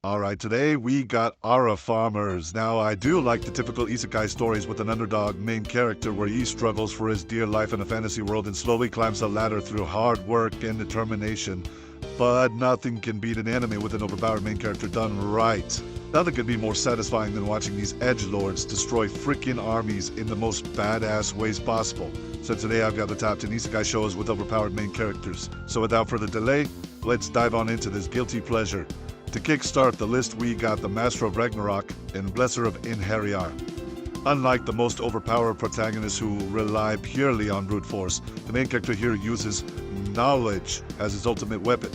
Alright, today we got Ara Farmers. Now, I do like the typical Isekai stories with an underdog main character where he struggles for his dear life in a fantasy world and slowly climbs the ladder through hard work and determination. But nothing can beat an anime with an overpowered main character done right. Nothing could be more satisfying than watching these edgelords destroy freaking armies in the most badass ways possible. So today I've got the top 10 Isekai shows with overpowered main characters. So without further delay, let's dive on into this guilty pleasure. To kickstart the list, we got the Master of Ragnarok and Blesser of Inheriar. Unlike the most overpowered protagonists who rely purely on brute force, the main character here uses knowledge as his ultimate weapon.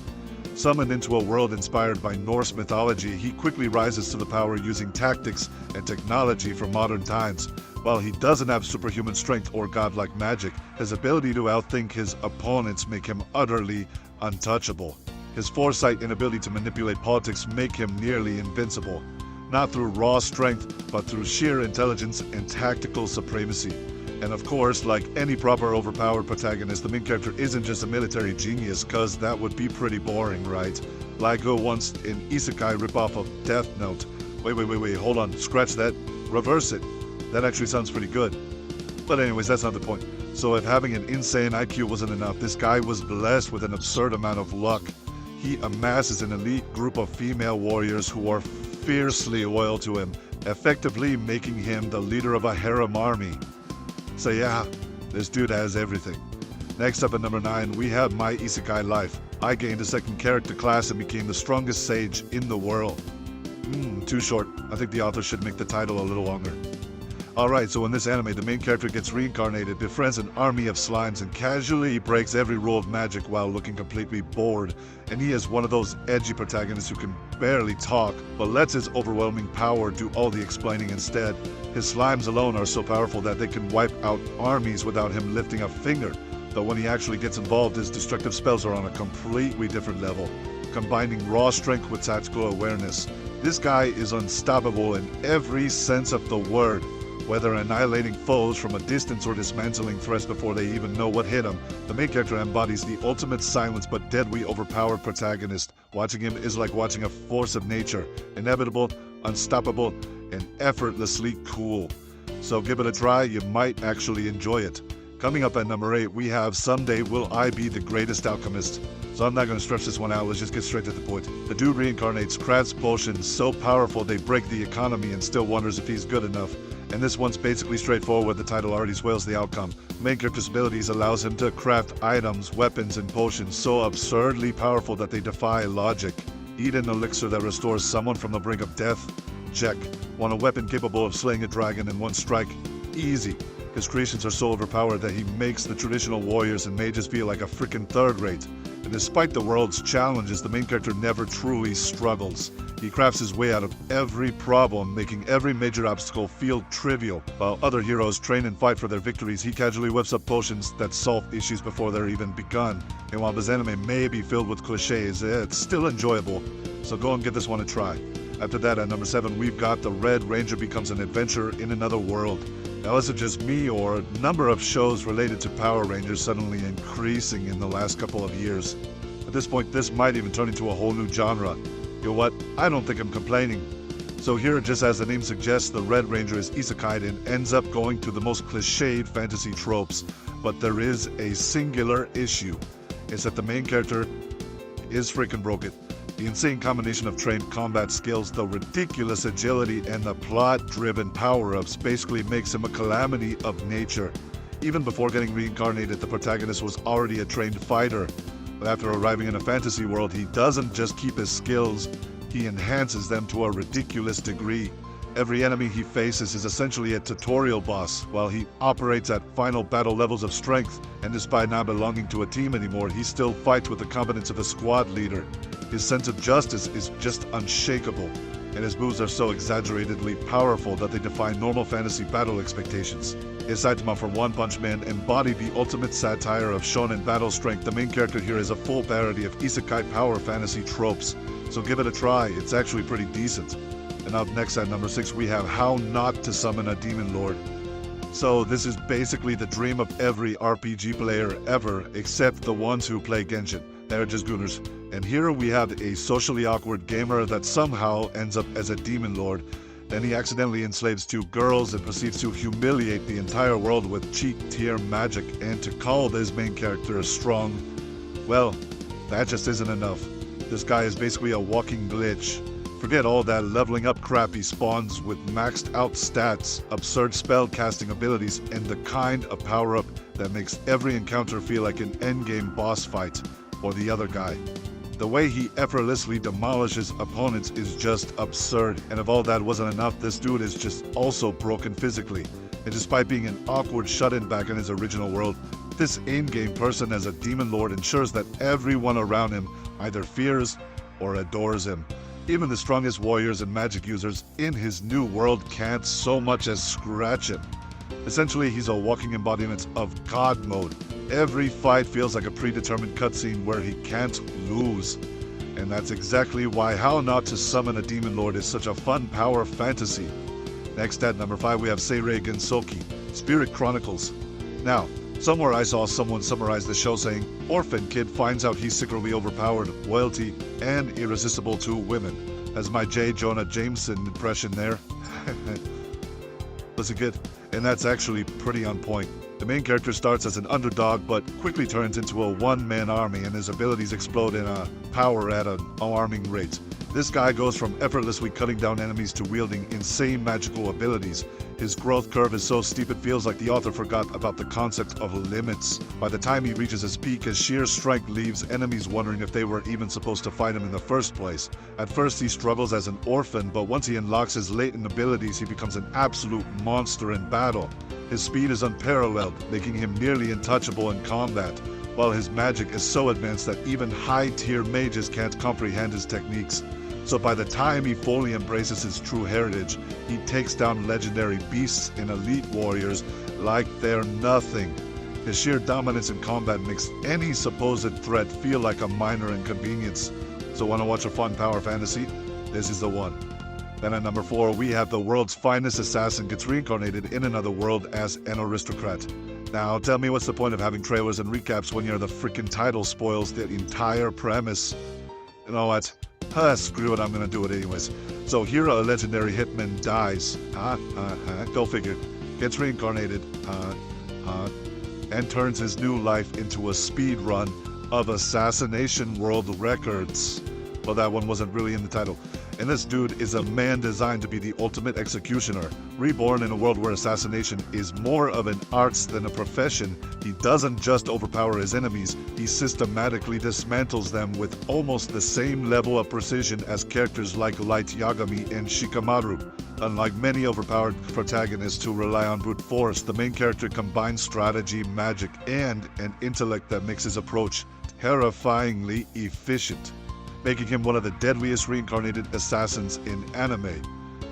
Summoned into a world inspired by Norse mythology, he quickly rises to the power using tactics and technology from modern times. While he doesn't have superhuman strength or godlike magic, his ability to outthink his opponents make him utterly untouchable. His foresight and ability to manipulate politics make him nearly invincible, not through raw strength, but through sheer intelligence and tactical supremacy. And of course, like any proper overpowered protagonist, the main character isn't just a military genius, cause that would be pretty boring, right? Like once in Isekai ripoff of Death Note. Wait, hold on, scratch that, reverse it. That actually sounds pretty good. But anyways, that's not the point. So if having an insane IQ wasn't enough, this guy was blessed with an absurd amount of luck. He amasses an elite group of female warriors who are fiercely loyal to him, effectively making him the leader of a harem army. So yeah, this dude has everything. Next up at number 9, we have My Isekai Life. I gained a second character class and became the strongest sage in the world. Too short. I think the author should make the title a little longer. Alright, so in this anime, the main character gets reincarnated, befriends an army of slimes, and casually breaks every rule of magic while looking completely bored. And he is one of those edgy protagonists who can barely talk, but lets his overwhelming power do all the explaining instead. His slimes alone are so powerful that they can wipe out armies without him lifting a finger. But when he actually gets involved, his destructive spells are on a completely different level, combining raw strength with tactical awareness. This guy is unstoppable in every sense of the word. Whether annihilating foes from a distance or dismantling threats before they even know what hit them, the main character embodies the ultimate silence but deadly overpowered protagonist. Watching him is like watching a force of nature, inevitable, unstoppable, and effortlessly cool. So give it a try, you might actually enjoy it. Coming up at number 8, we have Someday Will I Be the Greatest Alchemist. So I'm not going to stretch this one out, let's just get straight to the point. The dude reincarnates, crafts potions so powerful they break the economy and still wonders if he's good enough. And this one's basically straightforward, the title already spoils the outcome. The main character's abilities allows him to craft items, weapons, and potions so absurdly powerful that they defy logic. Eat an elixir that restores someone from the brink of death? Check. Want a weapon capable of slaying a dragon in one strike? Easy. His creations are so overpowered that he makes the traditional warriors and mages feel like a freaking third rate. And despite the world's challenges, the main character never truly struggles. He crafts his way out of every problem, making every major obstacle feel trivial. While other heroes train and fight for their victories, he casually whips up potions that solve issues before they're even begun. And while this anime may be filled with cliches, it's still enjoyable. So go and give this one a try. After that, at number 7, we've got The Red Ranger Becomes an Adventurer in Another World. Now, is it just me, or a number of shows related to Power Rangers suddenly increasing in the last couple of years? At this point, this might even turn into a whole new genre. You know what? I don't think I'm complaining. So here, just as the name suggests, the Red Ranger is isekai and ends up going to the most cliched fantasy tropes. But there is a singular issue. It's that the main character is freaking broken. The insane combination of trained combat skills, the ridiculous agility, and the plot-driven power-ups basically makes him a calamity of nature. Even before getting reincarnated, the protagonist was already a trained fighter. But after arriving in a fantasy world, he doesn't just keep his skills, he enhances them to a ridiculous degree. Every enemy he faces is essentially a tutorial boss, while he operates at final battle levels of strength, and despite not belonging to a team anymore, he still fights with the confidence of a squad leader. His sense of justice is just unshakable, and his moves are so exaggeratedly powerful that they defy normal fantasy battle expectations. His Saitama from One Punch Man embodied the ultimate satire of shonen battle strength. The main character here is a full parody of isekai power fantasy tropes, so give it a try, it's actually pretty decent. And up next at number 6, we have How Not to Summon a Demon Lord. So this is basically the dream of every RPG player ever, except the ones who play Genshin. They're just gooners. And here we have a socially awkward gamer that somehow ends up as a demon lord. Then he accidentally enslaves 2 girls and proceeds to humiliate the entire world with cheek tier magic. And to call this main character strong, well, that just isn't enough. This guy is basically a walking glitch. Forget all that leveling up crap. He spawns with maxed out stats, absurd spell casting abilities, and the kind of power up that makes every encounter feel like an endgame boss fight for the other guy. The way he effortlessly demolishes opponents is just absurd, and if all that wasn't enough, this dude is just also broken physically. And despite being an awkward shut-in back in his original world, this in-game person as a demon lord ensures that everyone around him either fears or adores him. Even the strongest warriors and magic users in his new world can't so much as scratch him. Essentially, he's a walking embodiment of God mode. Every fight feels like a predetermined cutscene where he can't lose. And that's exactly why How Not to Summon a Demon Lord is such a fun power fantasy. Next at number 5 we have Seirei Gensoki, Spirit Chronicles. Now, somewhere I saw someone summarize the show saying, Orphan kid finds out he's secretly overpowered, loyalty, and irresistible to women. That's my J. Jonah Jameson impression there. Listen good, and that's actually pretty on point. The main character starts as an underdog, but quickly turns into a one-man army, and his abilities explode in power at an alarming rate. This guy goes from effortlessly cutting down enemies to wielding insane magical abilities. His growth curve is so steep it feels like the author forgot about the concept of limits. By the time he reaches his peak, his sheer strength leaves enemies wondering if they were even supposed to fight him in the first place. At first he struggles as an orphan, but once he unlocks his latent abilities, he becomes an absolute monster in battle. His speed is unparalleled, making him nearly untouchable in combat, while his magic is so advanced that even high-tier mages can't comprehend his techniques. So by the time he fully embraces his true heritage, he takes down legendary beasts and elite warriors like they're nothing. His sheer dominance in combat makes any supposed threat feel like a minor inconvenience. So wanna watch a fun power fantasy? This is the one. Then at number 4, we have the world's finest assassin gets reincarnated in another world as an aristocrat. Now, tell me what's the point of having trailers and recaps when the freaking title spoils the entire premise? You know what? Screw it, I'm gonna do it anyways. So here a legendary hitman dies. Go figure. Gets reincarnated. And turns his new life into a speed run of assassination world records. Well, that one wasn't really in the title. And this dude is a man designed to be the ultimate executioner. Reborn in a world where assassination is more of an art than a profession, he doesn't just overpower his enemies, he systematically dismantles them with almost the same level of precision as characters like Light Yagami and Shikamaru. Unlike many overpowered protagonists who rely on brute force, the main character combines strategy, magic, and an intellect that makes his approach terrifyingly efficient, making him one of the deadliest reincarnated assassins in anime.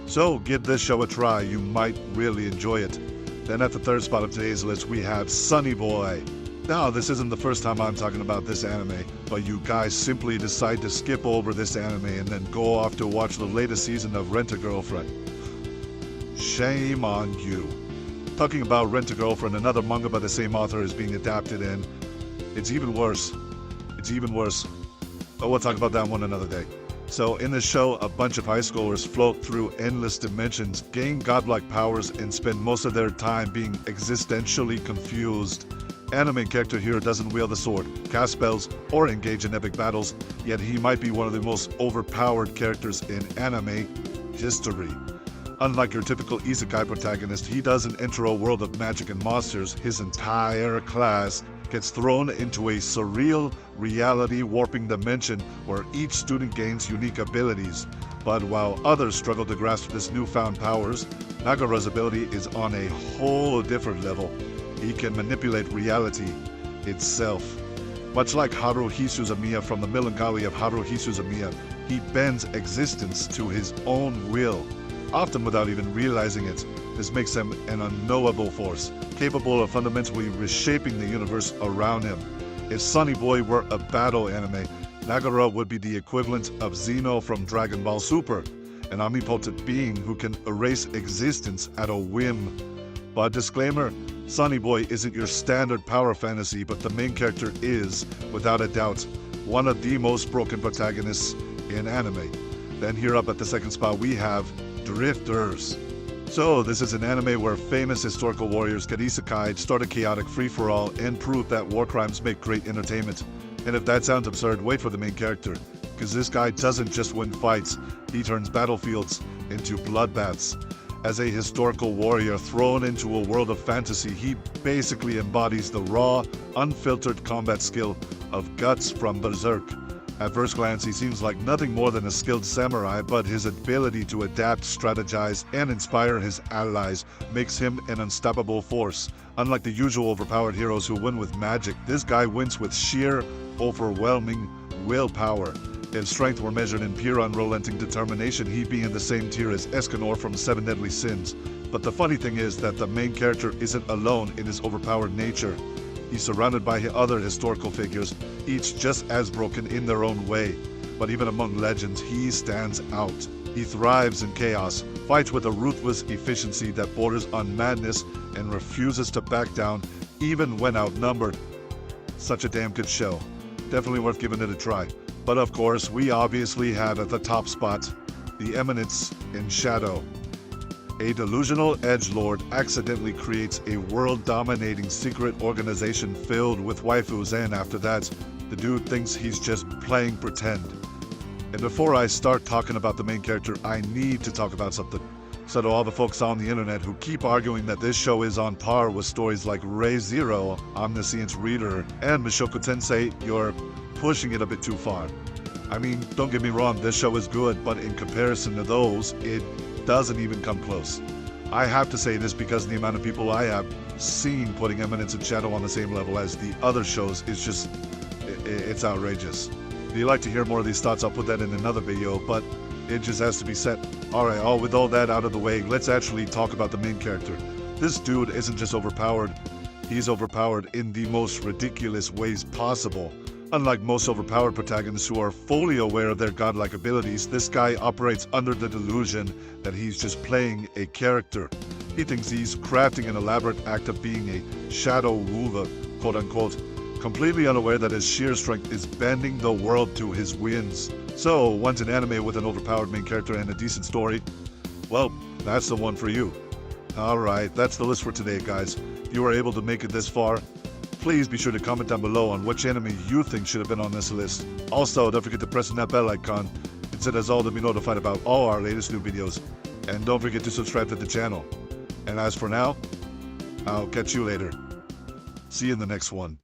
So give this show a try, you might really enjoy it. Then at the third spot of today's list we have Sunny Boy. Now this isn't the first time I'm talking about this anime, but you guys simply decide to skip over this anime and then go off to watch the latest season of Rent-a-Girlfriend. Shame on you. Talking about Rent-a-Girlfriend, another manga by the same author is being adapted and it's even worse. But we'll talk about that one another day. So in this show, a bunch of high schoolers float through endless dimensions, gain godlike powers, and spend most of their time being existentially confused. Anime character here doesn't wield the sword, cast spells, or engage in epic battles, yet he might be one of the most overpowered characters in anime history. Unlike your typical Isekai protagonist, he doesn't enter a world of magic and monsters. His entire class gets thrown into a surreal reality warping dimension where each student gains unique abilities. But while others struggle to grasp this newfound powers, Nagara's ability is on a whole different level. He can manipulate reality itself. Much like Haruhi Suzumiya from the Melancholy of Haruhi Suzumiya, he bends existence to his own will, often without even realizing it. This makes him an unknowable force, capable of fundamentally reshaping the universe around him. If Sunny Boy were a battle anime, Nagara would be the equivalent of Xeno from Dragon Ball Super, an omnipotent being who can erase existence at a whim. But disclaimer, Sunny Boy isn't your standard power fantasy, but the main character is, without a doubt, one of the most broken protagonists in anime. Then here up at the second spot we have Drifters. So this is an anime where famous historical warriors get isekai'd, start a chaotic free-for-all, and prove that war crimes make great entertainment. And if that sounds absurd, wait for the main character, because this guy doesn't just win fights, he turns battlefields into bloodbaths. As a historical warrior thrown into a world of fantasy, he basically embodies the raw, unfiltered combat skill of Guts from Berserk. At first glance, he seems like nothing more than a skilled samurai, but his ability to adapt, strategize, and inspire his allies makes him an unstoppable force. Unlike the usual overpowered heroes who win with magic, this guy wins with sheer, overwhelming willpower. If strength were measured in pure unrelenting determination, he'd be in the same tier as Escanor from Seven Deadly Sins. But the funny thing is that the main character isn't alone in his overpowered nature. He's surrounded by other historical figures, each just as broken in their own way. But even among legends, he stands out. He thrives in chaos, fights with a ruthless efficiency that borders on madness, and refuses to back down even when outnumbered. Such a damn good show. Definitely worth giving it a try. But of course, we obviously have at the top spot, the Eminence in Shadow. A delusional edgelord accidentally creates a world-dominating secret organization filled with waifus, and after that, the dude thinks he's just playing pretend. And before I start talking about the main character, I need to talk about something. So to all the folks on the internet who keep arguing that this show is on par with stories like Re:Zero, Omniscience Reader, and Mushoku Tensei, you're pushing it a bit too far. I mean, don't get me wrong, this show is good, but in comparison to those, it doesn't even come close. I have to say this because of the amount of people I have seen putting Eminence in Shadow on the same level as the other shows is just, it's outrageous. If you'd like to hear more of these thoughts, I'll put that in another video, but it just has to be said. Alright, with all that out of the way, let's actually talk about the main character. This dude isn't just overpowered, he's overpowered in the most ridiculous ways possible. Unlike most overpowered protagonists who are fully aware of their godlike abilities, this guy operates under the delusion that he's just playing a character. He thinks he's crafting an elaborate act of being a shadow ruler, quote-unquote, completely unaware that his sheer strength is bending the world to his whims. So, want an anime with an overpowered main character and a decent story? Well, that's the one for you. Alright, that's the list for today, guys. If you were able to make it this far, please be sure to comment down below on which anime you think should have been on this list. Also, don't forget to press that bell icon, and set as all to be notified about all our latest new videos. And don't forget to subscribe to the channel. And as for now, I'll catch you later. See you in the next one.